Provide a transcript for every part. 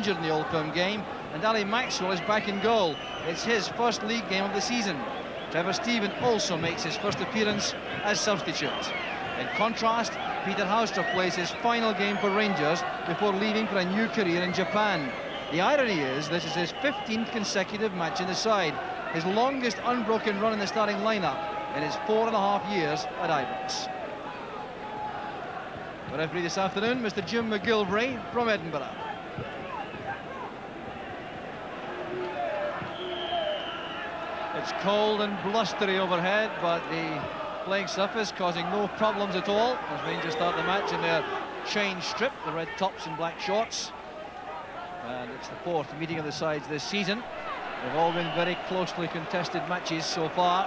injured in the Old Firm game, and Ali Maxwell is back in goal. It's his first league game of the season. Trevor Stephen also makes his first appearance as substitute. In contrast, Peter Huistra plays his final game for Rangers before leaving for a new career in Japan. The irony is this is his 15th consecutive match in the side, his longest unbroken run in the starting lineup in his 4.5 years at Ibrox. The referee this afternoon, Mr. Jim McGilvray from Edinburgh. It's cold and blustery overhead, but the playing surface causing no problems at all as Rangers start the match in their change strip, the red tops and black shorts. And it's the 4th meeting of the sides this season. They've all been very closely contested matches so far.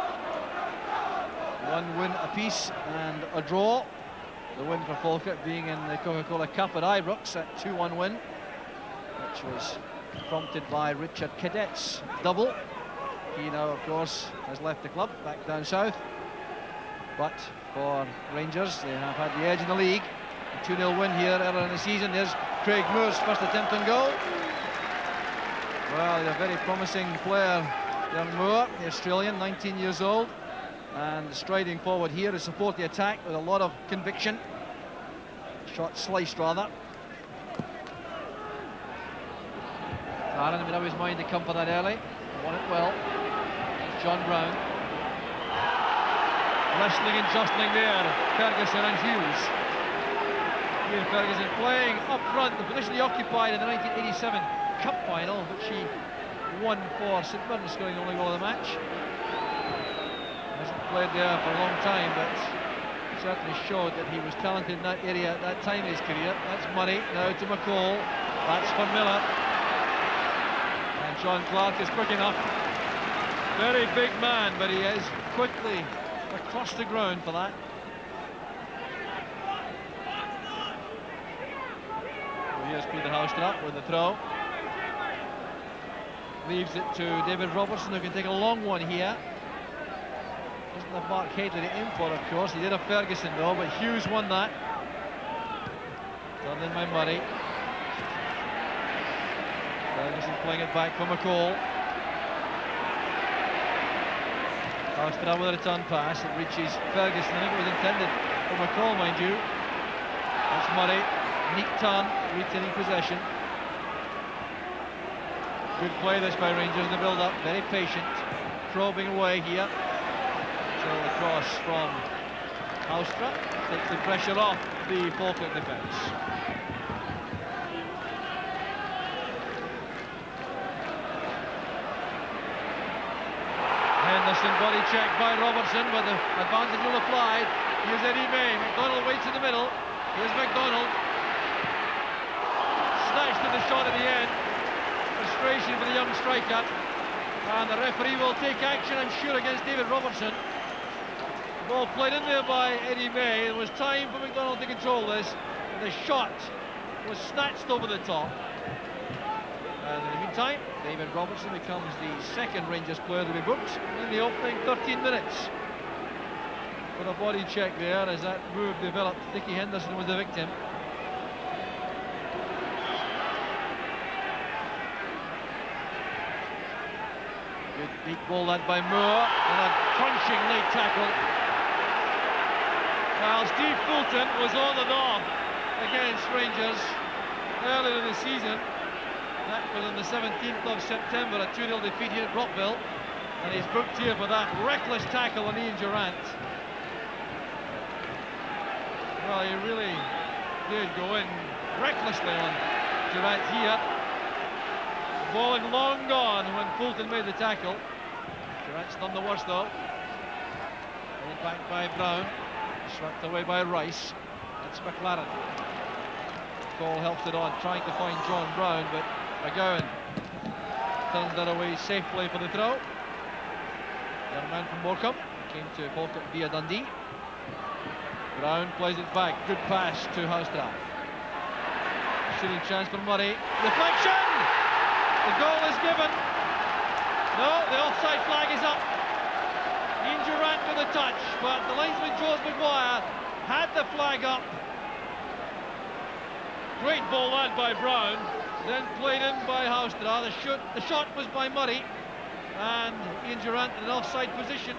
1 win apiece and a draw. The win for Falkirk being in the Coca-Cola Cup at Ibrox, that 2-1 win, which was prompted by Richard Cadet's double. He now, of course, has left the club, back down south. But for Rangers, they have had the edge in the league. A 2-0 win here earlier in the season. There's Craig Moore's first attempt on goal. Well, he's a very promising player, young Moore, the Australian, 19 years old. And striding forward here to support the attack with a lot of conviction. Shot sliced, rather. Aaron made up his mind to come for that early. Won it well. John Brown. Wrestling and jostling there, Ferguson and Hughes. Ian Ferguson playing up front, the position he occupied in the 1987 Cup final, which he won for St Mirren, scoring the only goal of the match. Hasn't played there for a long time, but certainly showed that he was talented in that area at that time in his career. That's Murray, now to McCall. That's for Miller. And John Clark is quick enough. Very big man, but he is quickly across the ground for that. So here's Peter Huistra with the throw. Leaves it to David Robertson, who can take a long one here. Doesn't have Mark Hadley to aim for, of course. He did have Ferguson though, but Hughes won that. Done in by Murray. Ferguson playing it back for McCall. Huistra with a return pass that reaches Ferguson. I think it was intended for McCall, mind you. That's Murray. Neat turn, retaining possession. Good play this by Rangers in the build-up. Very patient. Probing away here. So the cross from Huistra takes the pressure off the Falkirk defence. Henderson body check by Robertson, but the advantage will apply. Here's Eddie May. McDonald waits in the middle. Here's McDonald. Snatched at the shot at the end. Frustration for the young striker. And the referee will take action, I'm sure, against David Robertson. Ball played in there by Eddie May. It was time for McDonald to control this. And the shot was snatched over the top. And in the meantime, David Robertson becomes the second Rangers player to be booked in the opening 13 minutes. With a body check there as that move developed. Dickie Henderson was the victim. Good deep ball led by Moore, and a crunching late tackle. Well, Steve Fulton was on and off against Rangers earlier in the season. That was on the 17th of September, a 2-0 defeat here at Rockville. And he's booked here for that reckless tackle on Ian Durant. Well, he really did go in recklessly on Durant here. The ball had long gone when Fulton made the tackle. Durant's done the worst though. Pulled back by Brown. Swept away by Rice. It's McLaren. Cole helps it on, trying to find John Brown, but McGowan turns that away safely for the throw. Young man from Morecambe came to Falkirk via Dundee. Brown plays it back. Good pass to Huistra. Shooting chance for Murray. Deflection! The goal is given. No, the offside flag is up. Ian Durant with a touch, but the linesman George Maguire had the flag up. Great ball led by Brown. then played in by Huistra. The shot was by Murray, and Ian Durrant in an offside position.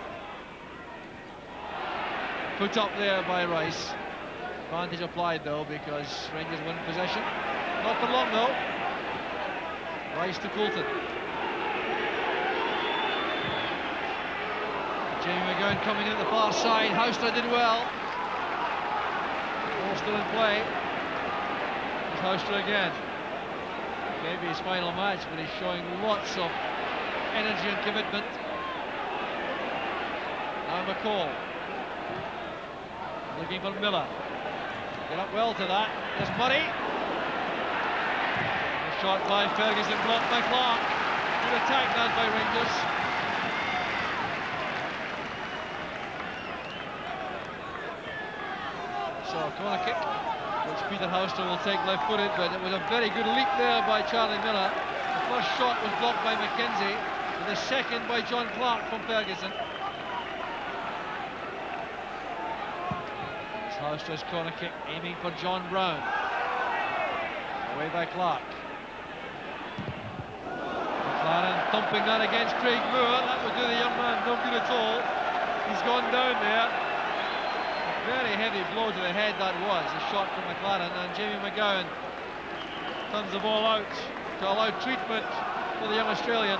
Put up there by Rice. Advantage applied though, because Rangers win possession. Not for long though. Rice to Coulton. Jamie McGowan coming in at the far side. Huistra did well. Ball still in play. It's Huistra again. Maybe his final match, but he's showing lots of energy and commitment. Now McCall. Looking for Miller. Get up well to that. There's Murray. A shot by Ferguson, blocked by Clark. Good attack that by Rangers. So corner kick, which Peter Huistra will take left-footed, but it was a very good leap there by Charlie Miller. The first shot was blocked by McKenzie, and the second by John Clark from Ferguson. It's Huistra's corner kick, aiming for John Brown. Away by Clark. McLaren thumping that against Craig Moore. That would do the young man no good at all. He's gone down there. Very heavy blow to the head that was, a shot from McLaren, and Jamie McGowan turns the ball out to allow treatment for the young Australian.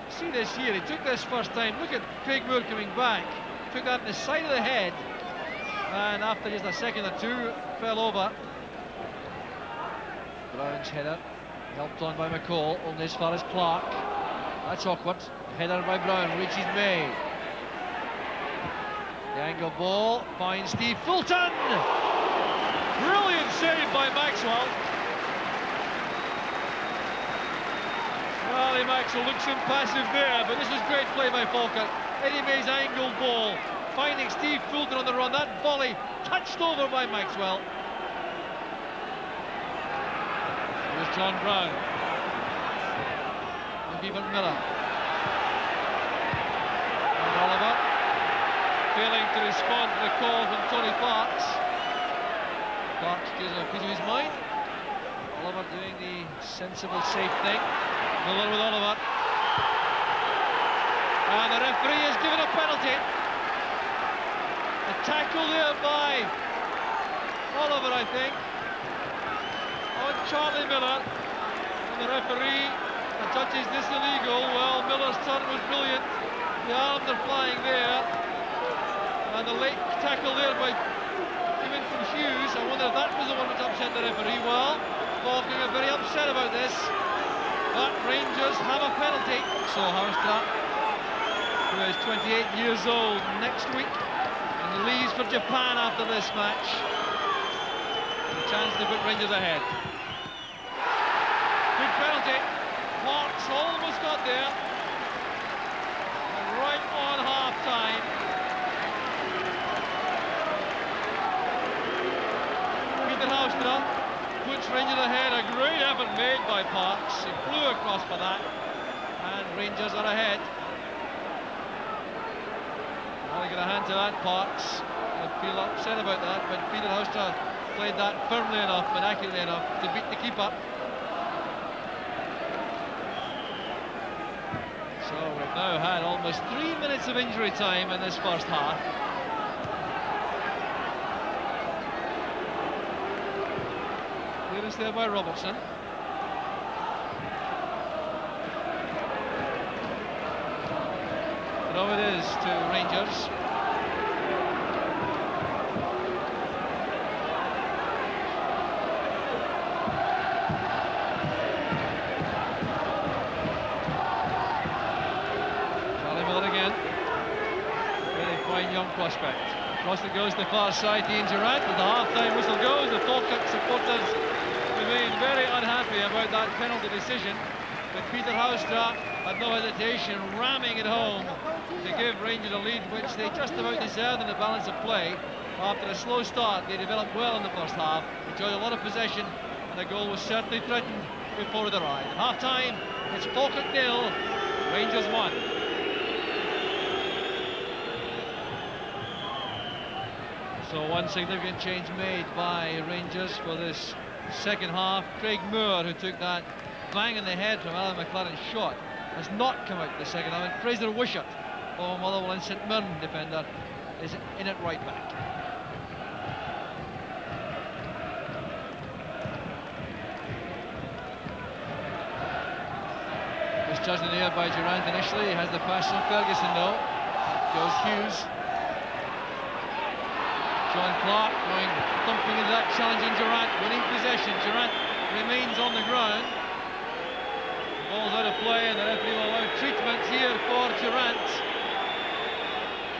See this here, he took this first time, look at Craig Moore coming back, took that in the side of the head, and after just a second or two, fell over. Brown's header, helped on by McCall, only as far as Clark. That's awkward, header by Brown, reaches May. The angle ball finds Steve Fulton. Brilliant save by Maxwell. Well, Maxwell looks impassive there, but this is great play by Falkirk. Eddie May's angle ball finding Steve Fulton on the run. That volley touched over by Maxwell. Here's John Brown. Looking for Miller. And Oliver. Failing to respond to the call from Tony Parks. Parks gives a piece of his mind. Oliver doing the sensible, safe thing. Miller with Oliver. And the referee has given a penalty. A tackle there by Oliver, I think, on Charlie Miller. And the referee judges this illegal. Well, Miller's turn was brilliant. The arms are flying there. And the late tackle there by Kevin from Hughes. I wonder if that was the one which upset the referee. Well, Falkirk are very upset about this, but Rangers have a penalty. So Huistra, who is 28 years old next week, and leaves for Japan after this match, a chance to put Rangers ahead. Good penalty. Parks almost got there, and right on half-time. Huistra puts Rangers ahead. A great effort made by Parks. He flew across for that, and Rangers are ahead. Well, he got a hand to that, Parks. I feel upset about that, but Peter Huistra played that firmly enough and accurately enough to beat the keeper. So we've now had almost 3 minutes of injury time in this first half. Clearance there by Robertson. Throw it is to Rangers. Charlie Miller again. Very fine young prospect. Across it goes to the far side, Ian Durrant, with the half-time whistle goes. The Falkirk supporters remain very unhappy about that penalty decision, but Peter Huistra had no hesitation, ramming it home to give Rangers a lead which they just about deserved in the balance of play. After a slow start, they developed well in the first half, enjoyed a lot of possession, and the goal was certainly threatened before it arrived. At half-time, it's Falkirk 0, Rangers 1. So one significant change made by Rangers for this second half. Craig Moore, who took that bang in the head from Alan McLaren's shot, has not come out in the second half. And Fraser Wishart, former Motherwell and St Mirren defender, is in at right back. Misjudged in the air by Durant initially. He has the pass from Ferguson though. Goes Hughes. John Clark going thumping into that challenge on Durant, winning possession. Durant remains on the ground. The ball's out of play and the referee will allow treatment here for Durant.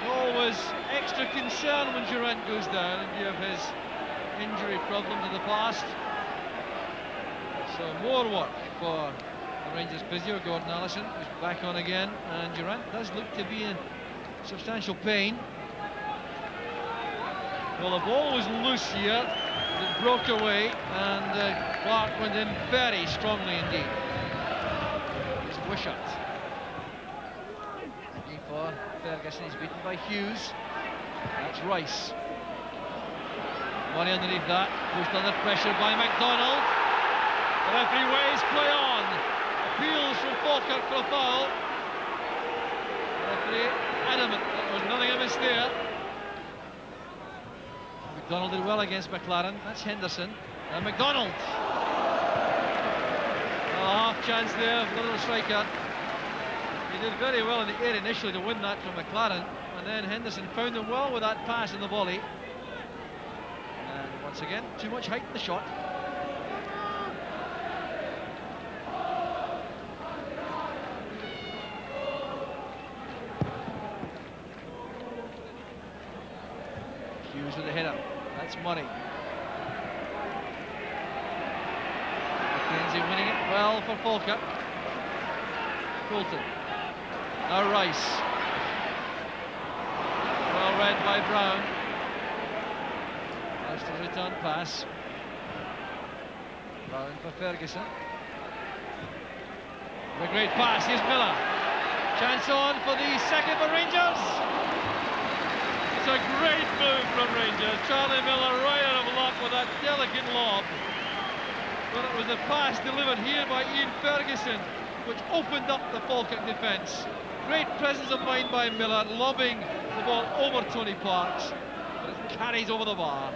Always extra concern when Durant goes down in view of his injury problems in the past. So more work for the Rangers physio, Gordon Allison, who's back on again, and Durant does look to be in substantial pain. Well, the ball was loose here, it broke away, and Clark went in very strongly indeed. It's Wishart. Looking for Ferguson, he's beaten by Hughes. That's Rice. Money underneath that, pushed under pressure by McDonald. The referee waves play on. Appeals from Falkirk for a foul. The referee adamant that there was nothing amiss there. McDonald did well against McLaren. That's Henderson. And McDonald. A half chance there for the little striker. He did very well in the air initially to win that from McLaren. And then Henderson found him well with that pass in the volley. And once again, too much height in the shot. Hughes with the header. That's Murray. McKenzie winning it well for Falkirk. Fulton. Now Rice. Well read by Brown. That's the return pass. Brown for Ferguson. A great pass. Here's Miller. Chance on for the second for Rangers. It's a great move from Rangers. Charlie Miller right out of luck with that delicate lob. But it was a pass delivered here by Ian Ferguson, which opened up the Falkirk defence. Great presence of mind by Miller, lobbing the ball over Tony Parks, but it carries over the bar.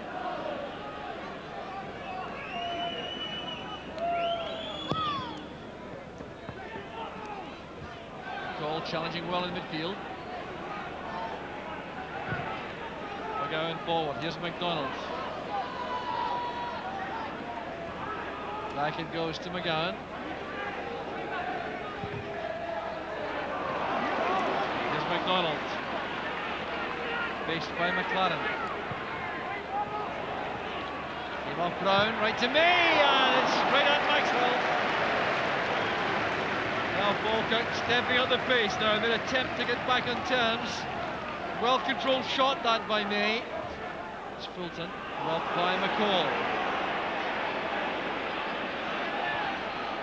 McCall challenging well in midfield. Going forward, here's McDonald. Back it goes to McGowan. Here's McDonald. Faced by McLaren. Came off Brown, right to me, and it's right at Maxwell. Now Falkirk stepping up the pace now, in an attempt to get back on terms. Well-controlled shot that by May. It's Fulton, robbed by McCall.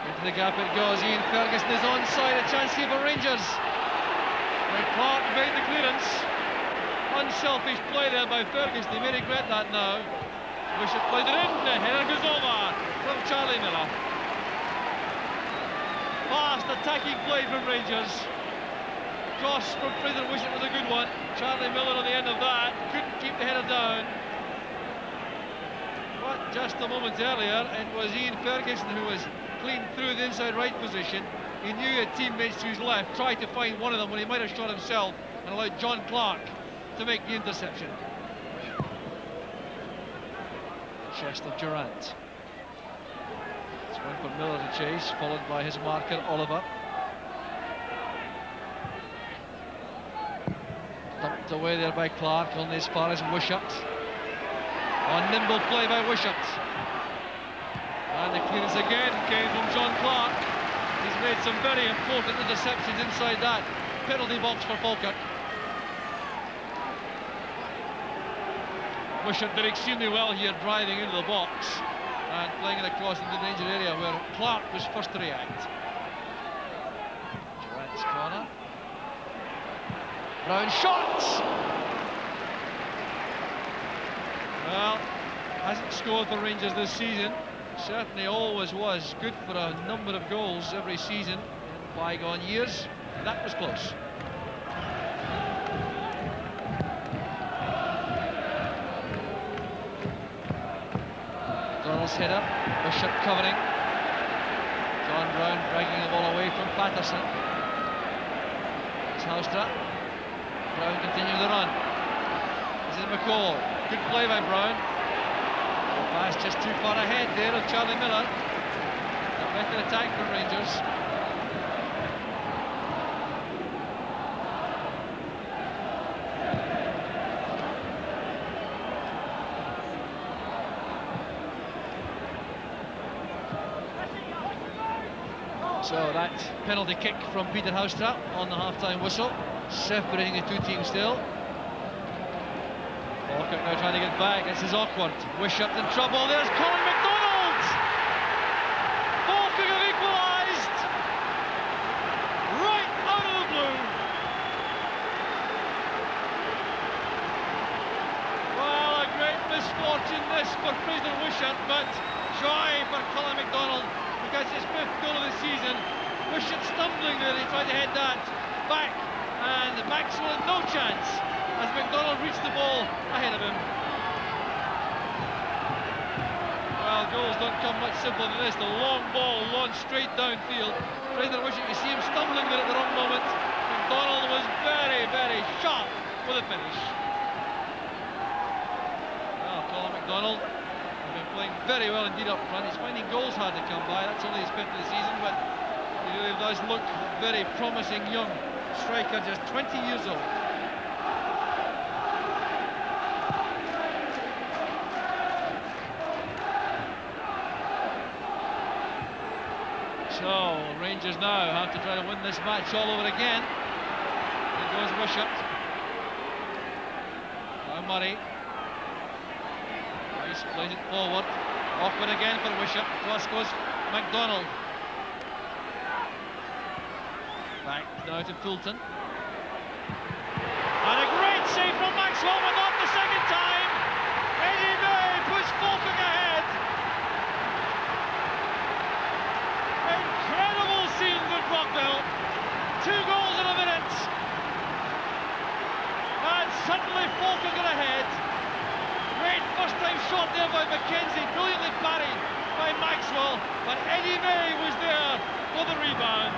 Into the gap it goes. Ian Ferguson is onside. A chance here for Rangers. And Clark made the clearance. Unselfish play there by Ferguson. He may regret that now. Wishart played it in. The header goes over from Charlie Miller. Fast attacking play from Rangers. Cross from Fraser Wishart was a good one. Charlie Miller on the end of that couldn't keep the header down. But just a moment earlier, it was Ian Ferguson who was clean through the inside right position. He knew he had teammates to his left, tried to find one of them when he might have shot himself and allowed John Clark to make the interception. Chest of Durant. It's one for Miller to chase, followed by his marker Oliver. Dumped away there by Clark, only as far as Wishart. On nimble play by Wishart. And the clearance again came from John Clark. He's made some very important interceptions inside that penalty box for Falkirk. Wishart did extremely well here, driving into the box and playing it across into the danger area where Clark was first to react. Durant's corner. Brown shot! Well, hasn't scored for Rangers this season. certainly always was good for a number of goals every season in bygone years. That was close. McDonald's header, Bishop covering. John Brown dragging the ball away from Paterson. It's Huistra. Brown continuing the run. This is McCall. Good play by Brown. The pass just too far ahead there of Charlie Miller. A better attack from Rangers. So that penalty kick from Peter Huistra on the half-time whistle, separating the two teams still. Falkirk now trying to get back. This is awkward. Wishart in trouble. There's Colin McDonald. Falkirk have equalised right out of the blue. Well, a great misfortune this for Fraser Wishart, but joy for Colin McDonald because his 5th goal of the season. Wishart stumbling there. He tried to head that back, and Maxwell had no chance as McDonald reached the ball ahead of him. Well, goals don't come much simpler than this. The long ball launched straight downfield. Fraser Wishart, you see him stumbling there at the wrong moment. McDonald was very, very sharp with the finish. Well, Colin McDonald has been playing very well indeed up front. He's finding goals hard to come by. That's only his 5th of the season, but he really does look a very promising young striker, just 20 years old. So, Rangers now have to try to win this match all over again. Here goes Wishart. Now Murray. Nice, plays it forward. Awkward again for Wishart. Plus goes McDonald. Back now to Fulton. And a great save from Maxwell, but not the second time. Eddie May puts Falkirk ahead. Incredible scenes at Rockville. 2 goals in a minute. And suddenly Falkirk are ahead. Great first time shot there by McKenzie, brilliantly parried by Maxwell, but Eddie May was there for the rebound.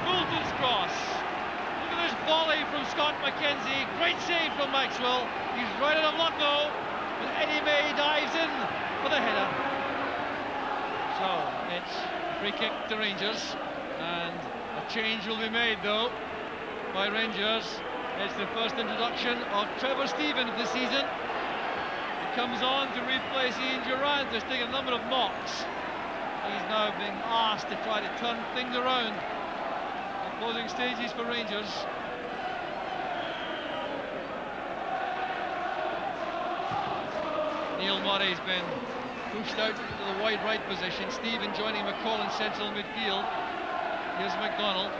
Fulton's cross. Look at this volley from Scott McKenzie. Great save from Maxwell. He's right out of luck though, but Eddie May dives in for the header. So it's free kick to Rangers, and a change will be made though by Rangers. It's the first introduction of Trevor Stephen of the season. He comes on to replace Ian Durant, who's taken a number of knocks. He's now being asked to try to turn things around. Closing stages for Rangers. Neil Murray's been pushed out to the wide right position. Stephen joining McCall in central midfield. Here's McDonald.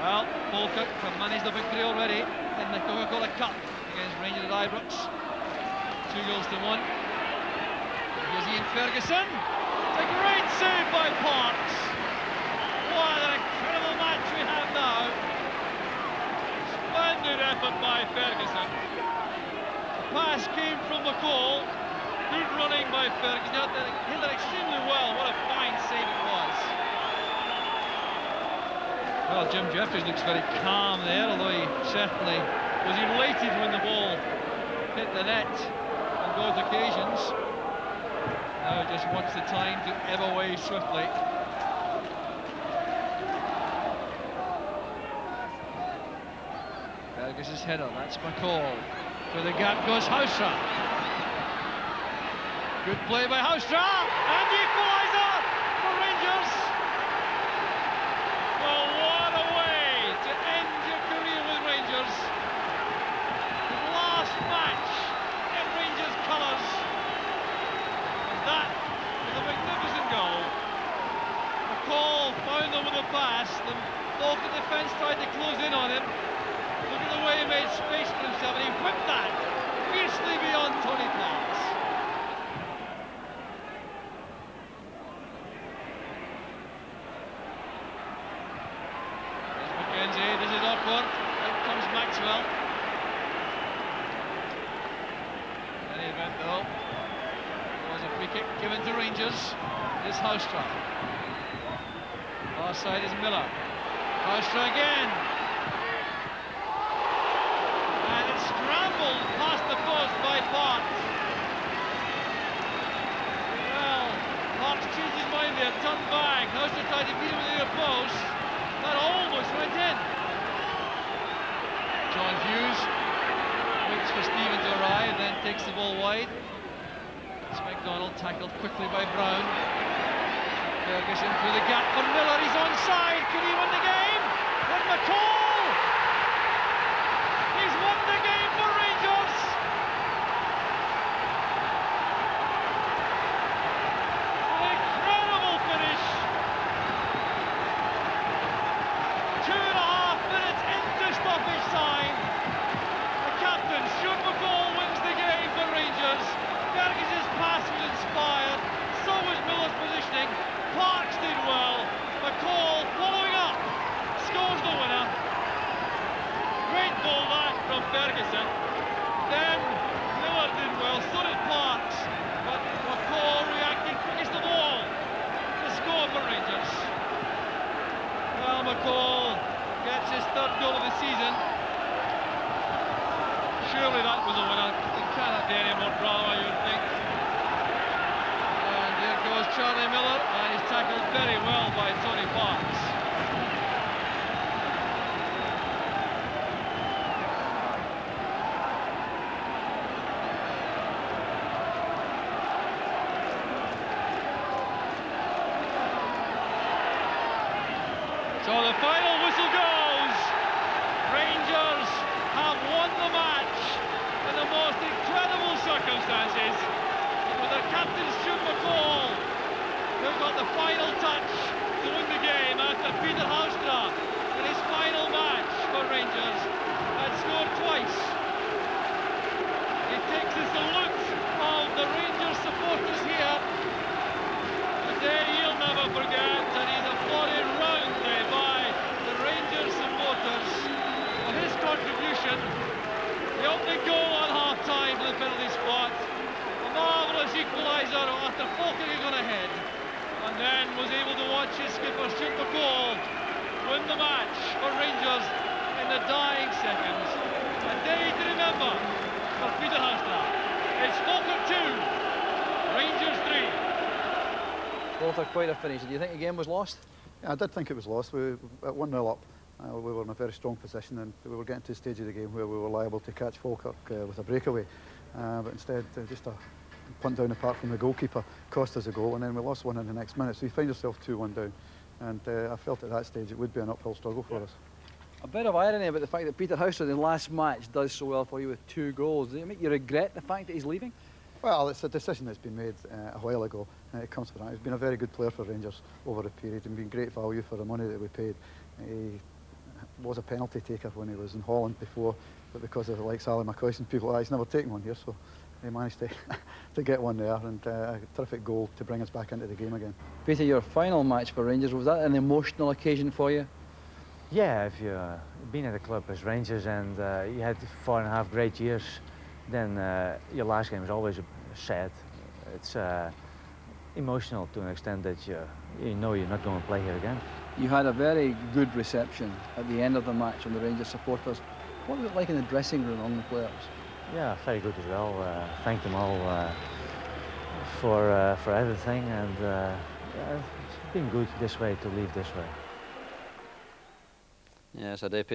Well, Falkirk have managed the victory already in the Coca-Cola Cup against Rangers at Ibrox. 2 goals to 1. Here's Ian Ferguson. It's a great save by Parks. What an incredible match we have now. Splendid effort by Ferguson. The pass came from McCall. Good running by Ferguson. He hit it extremely well. What a fine save it was. Well, Jim Jeffries looks very calm there, although he certainly was elated when the ball hit the net on both occasions. Now just wants the time to ebb away swiftly. Ferguson's header, that's McCall. Through the gap goes Huistra. Good play by Huistra, and the equaliser for Rangers. Well, what a way to end your career with Rangers. The last match in Rangers colours. And that is a magnificent goal. McCall found them with a pass. The Falkirk defence tried to well. In any event, though, there was a free kick given to Rangers. This Huistra. Far side is Miller. Huistra again. And it's scrambled past the post by Parks. Well, Parks changed his mind there, turned back. Huistra tried to beat him with the near post. That almost went in. John Hughes waits for Stephen to arrive, then takes the ball wide. It's McDonald tackled quickly by Brown. Ferguson through the gap for Miller. He's onside. Could he win the game? With McCall! He's won the game for Rangers! An incredible finish! 2.5 minutes into stoppage time. The captain, Stuart McCall, wins the game for Rangers. Ferguson's pass was inspired, so was Miller's positioning. Parks did well. McCall following up, scores the winner. Great ball that from Ferguson. Then Miller did well, so did Parks. But McCall reacting quickest of all to score for Rangers. Well, McCall gets his third goal of the season. Surely that was a winner. It cannot be any more drama, you would think. And here goes Charlie Miller, and he's tackled very well by Tony Parks. So the final whistle goes. Rangers have won the match in the most incredible circumstances. With their captain Stuart McCall, who got the final touch to win the game after Peter Huistra in his final match for Rangers had scored twice. He takes the salute of the Rangers supporters here. A day he'll never forget, and he's applauded roundly by the Rangers supporters for his contribution. The opening goal on half-time to the penalty spot. A marvellous equaliser after Falkirk had gone ahead, and then was able to watch his skipper Stuart McCall win the match for Rangers in the dying seconds. A day to remember for Peter Huistra. It's Falkirk 2, Rangers 3. Both are quite a finish. Do you think the game was lost? Yeah, I did think it was lost. We at 1-0 up. We were in a very strong position, and we were getting to a stage of the game where we were liable to catch Falkirk with a breakaway. But instead, just a punt down the park from the goalkeeper cost us a goal, and then we lost one in the next minute. So you find yourself 2-1 down, and I felt at that stage it would be an uphill struggle for us. A bit of irony about the fact that Peter Huistra in the last match does so well for you with 2 goals. Does it make you regret the fact that he's leaving? Well, it's a decision that's been made a while ago, and it comes from that. He's been a very good player for Rangers over a period and been great value for the money that we paid. He was a penalty taker when he was in Holland before, but because of like Sally McCoy and people, he's never taken one here, so he managed to get one there, and a terrific goal to bring us back into the game again. Peter, your final match for Rangers, was that an emotional occasion for you? Yeah, if you've been at the club as Rangers and you had 4.5 great years, then your last game is always sad. It's emotional to an extent that you know you're not going to play here again. You had a very good reception at the end of the match from the Rangers supporters. What was it like in the dressing room among the players? Yeah, very good as well. Thank them all for everything, and yeah, it's been good this way to leave this way. Yes, I did, Peter.